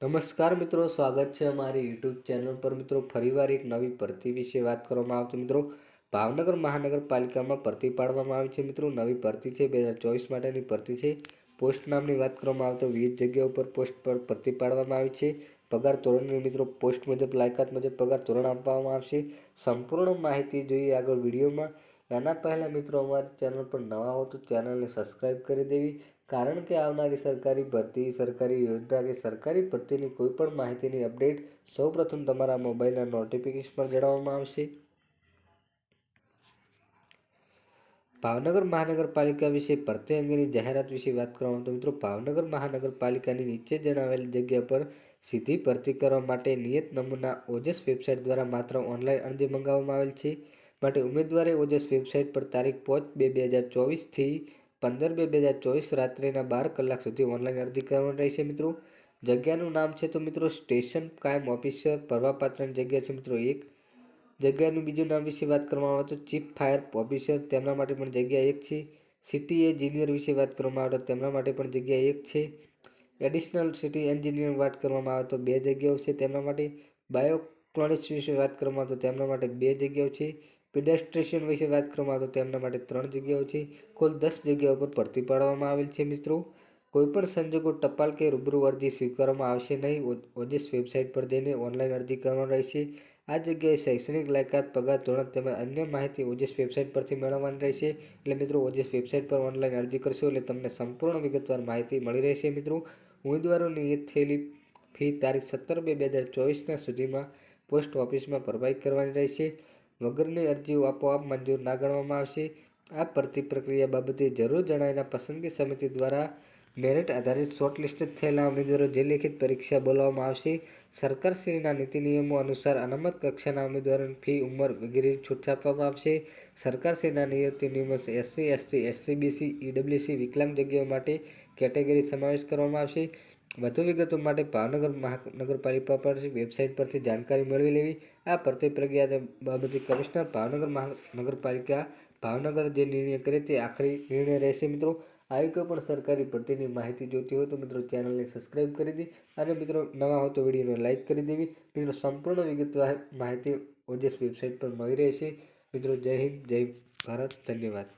નમસ્કાર મિત્રો, સ્વાગત છે અમારી યુટ્યુબ ચેનલ પર મિત્રો. ફરીવાર એક નવી ભરતી વિશે વાત કરવામાં આવશે મિત્રો. ભાવનગર મહાનગરપાલિકામાં ભરતી પાડવામાં આવી છે મિત્રો. નવી ભરતી છે, 2024 માટેની ભરતી છે. પોસ્ટ નામની વાત કરવામાં આવે તો 20 જગ્યાઓ પર પોસ્ટ પર ભરતી પાડવામાં આવી છે. પગાર ધોરણની મિત્રો પોસ્ટ મુજબ લાયકાત મુજબ પગાર ધોરણ આપવામાં આવશે. સંપૂર્ણ માહિતી જોઈએ આગળ વિડીયોમાં. એના પહેલાં મિત્રો અમારી ચેનલ પર નવા હો તો ચેનલને સબસ્ક્રાઈબ કરી દેવી, કારણ કે આવનારી સરકારી ભરતી, સરકારી યોજના કે સરકારી ભરતીની કોઈપણ માહિતીની અપડેટ સૌપ્રથમ તમારા મોબાઈલના નોટિફિકેશન પર જણાવવામાં આવશે. ભાવનગર મહાનગરપાલિકા વિશે ભરતી અંગેની જાહેરાત વિશે વાત કરવામાં તો મિત્રો, ભાવનગર મહાનગરપાલિકાની નીચે જણાવેલ જગ્યા પર સીધી ભરતી કરવા માટે નિયત નમૂના ઓજસ વેબસાઇટ દ્વારા માત્ર ઓનલાઈન અરજી મંગાવવામાં આવેલ છે. માટે ઉમેદવારે ઓજસ વેબસાઇટ પર તારીખ 5/2/2024થી 15/2/2024 રાત્રિના 12 કલાક સુધી ઓનલાઈન અરજી કરવાની રહેશે મિત્રો. જગ્યાનું નામ છે તો મિત્રો સ્ટેશન કાયમ ઓફિસર ભરવાપાત્રની જગ્યા છે મિત્રો 1. જગ્યાનું બીજું નામ વિશે વાત કરવામાં આવે તો ચીફ ફાયર ઓફિસર, તેમના માટે પણ જગ્યા 1 છે. સિટી એન્જિનિયર વિશે વાત કરવામાં આવે તો તેમના માટે પણ જગ્યા 1 છે. એડિશનલ સિટી એન્જિનિયર વાત કરવામાં આવે તો 2 જગ્યાઓ છે તેમના માટે. બાયોકોનિક્સ વિશે વાત કરવામાં આવે તો તેમના માટે 2 જગ્યાઓ છે. પેડેસ્ટ્રિયન વિશે વાત કરવામાં આવે તો તેમના માટે 3 જગ્યાઓ છે. કુલ 10 જગ્યાઓ પર ભરતી પાડવામાં આવેલ છે મિત્રો. કોઈપણ સંજોગો ટપાલ કે રૂબરૂ અરજી સ્વીકારવામાં આવશે નહીં. ઓજસ વેબસાઇટ પર જઈને ઓનલાઈન અરજી કરવાની રહેશે. આ જગ્યાએ શૈક્ષણિક લાયકાત, પગાર ધોરણ તેમજ અન્ય માહિતી ઓજસ વેબસાઇટ પરથી મેળવવાની રહેશે. એટલે મિત્રો ઓજસ વેબસાઇટ પર ઓનલાઈન અરજી કરશો એટલે તમને સંપૂર્ણ વિગતવાર માહિતી મળી રહેશે મિત્રો. ઉમેદવારોની નિયત થયેલી ફી તારીખ 17/2/2024ના સુધીમાં પોસ્ટ ઓફિસમાં ભરપાઈ કરવાની રહેશે. વગરની અરજીઓ આપોઆપ મંજૂર ના ગણવામાં આવશે. આ ભરતી પ્રક્રિયા બાબતે જરૂર જણાવેલા પસંદગી સમિતિ દ્વારા મેરિટ આધારિત શોર્ટલિસ્ટેડ થયેલા ઉમેદવારો જે લેખિત પરીક્ષા બોલાવવામાં આવશે. સરકારશ્રીના નીતિ નિયમો અનુસાર અનામત કક્ષાના ઉમેદવારોની ફી, ઉંમર વગેરેની છૂટ આપવામાં આવશે. સરકારશ્રીના નીતિ નિયમો SC, ST, SC, BC, EWC વિકલાંગ જગ્યાઓ માટે કેટેગરી સમાવેશ કરવામાં આવશે. વધુ વિગતો માટે ભાવનગર મહાનગરપાલિકા પર વેબસાઇટ પરથી જાણકારી મેળવી લેવી. આ ભરતી પ્રક્રિયા બાબતે કમિશનર ભાવનગર મહાનગરપાલિકા ભાવનગર જે નિર્ણય કરે તે આખરી નિર્ણય રહેશે મિત્રો. આવી કોઈ પણ સરકારી ભરતીની માહિતી જોઈતી હોય તો મિત્રો ચેનલને સબસ્ક્રાઈબ કરી દી અને મિત્રો નવા હો તો વિડીયોને લાઇક કરી દેવી. મિત્રો સંપૂર્ણ વિગતવાર માહિતી ઓજસ વેબસાઇટ પર મળી રહેશે. મિત્રો જય હિન્દ, જય ભારત, ધન્યવાદ.